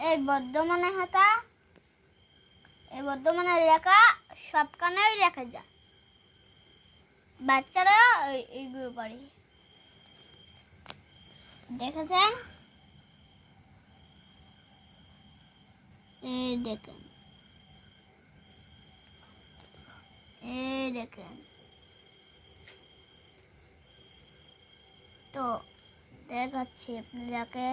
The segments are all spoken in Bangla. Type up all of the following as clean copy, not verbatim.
এই বর্ধমানে হাঁকা, এই বর্ধমানের লেখা সবখানেই লেখা যায়, বাচ্চারা এইগুলো পড়ে। দেখেছেন? এই দেখেন, এই দেখেন, তো দেখাচ্ছি আপনাদেরকে।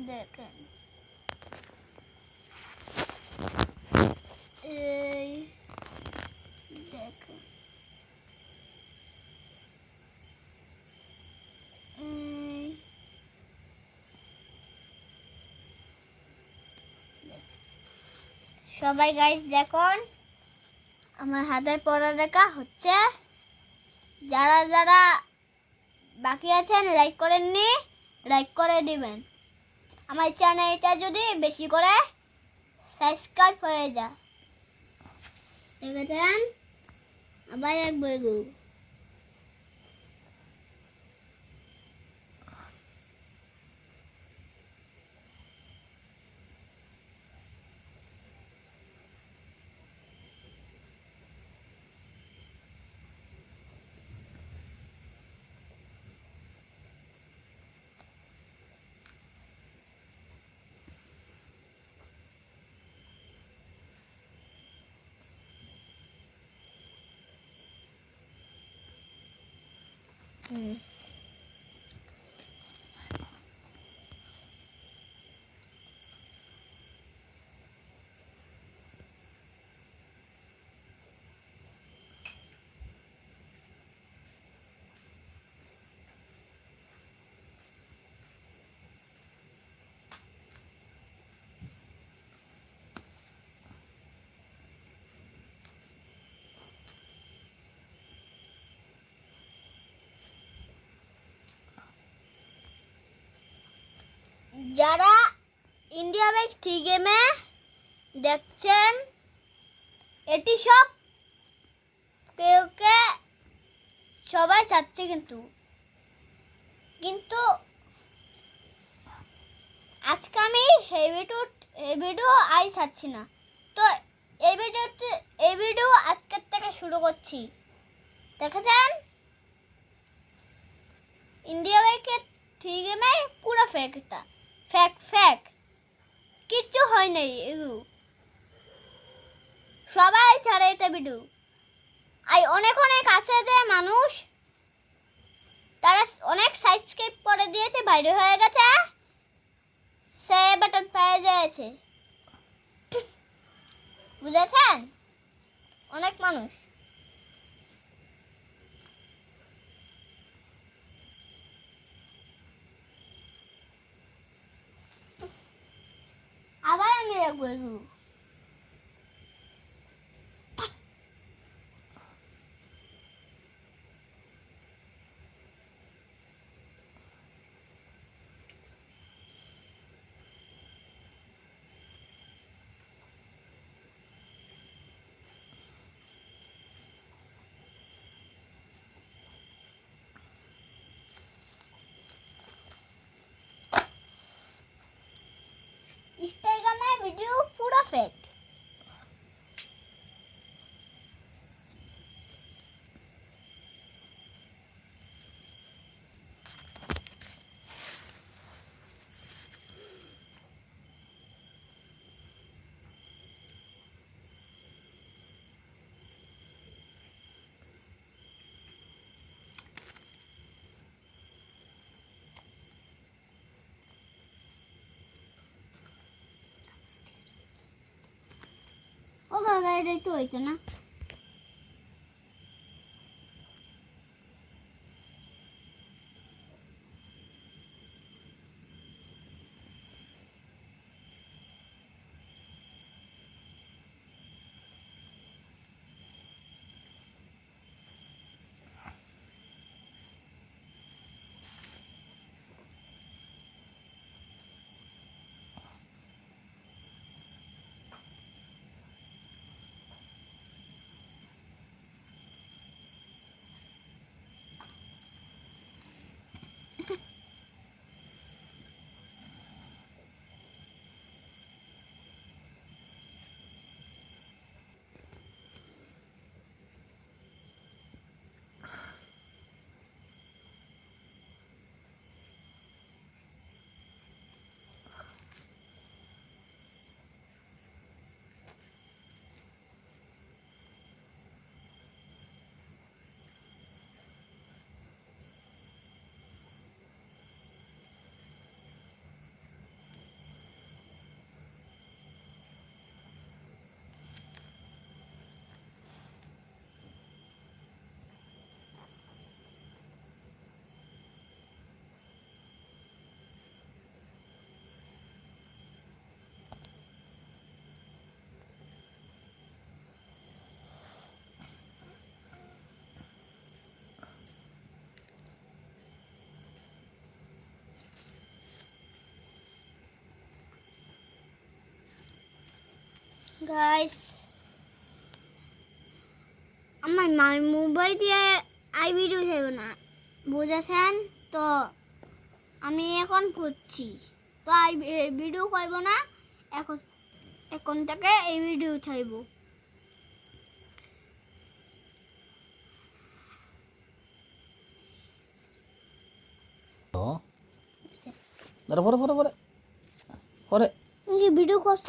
দেখেন, এই দেখেন, সবাই গাইস দেখুন আমার হাতের পড়ালেখা হচ্ছে। যারা যারা বাকি আছেন লাইক করেননি, লাইক করে দিবেন। আমার চ্যানেলটা যদি বেশি করে সাবস্ক্রাইব হয়ে যায়। দেখেছেন? আবার এক বইগু যারা ইন্ডিয়া বাইক 3 গেমে দেখছেন, এটি সব কেউকে সবাই চাচ্ছে, কিন্তু আজকে আমি এই ভিডিও আই চাচ্ছি না। তো এই ভিডিও আজকের থেকে শুরু করছি। দেখেছেন? ইন্ডিয়া বাইকের 3 গেমে পুরো ফেক, এটা ফেক কিচ্ছু হয় নাই। এগুলো সবাই ছাড়ে এটা ভিডিও। অনেক আছে যে মানুষ, তারা অনেক সাবস্ক্রাইব করে দিয়েছে, ভাইরাল হয়ে গেছে, সে বাটন পেয়ে যাচ্ছে। বুঝেছেন? অনেক মানুষ। আবার আমি দেখবো এগুলো। ইনস্টাগ্রামের ভিডিও পুরো ফেক। ও বাবা, এটাই তো হইতো না। গাইস আমার মার মোবাইল দিয়ে আই ভিডিও চাইব না বুঝেছেন তো আমি এখন করছি তো আই ভিডিও করব না এখন এখন থেকে এই ভিডিও চাইব দাঁড়া পরে পরে পরে পরে এই ভিডিও কষ্ট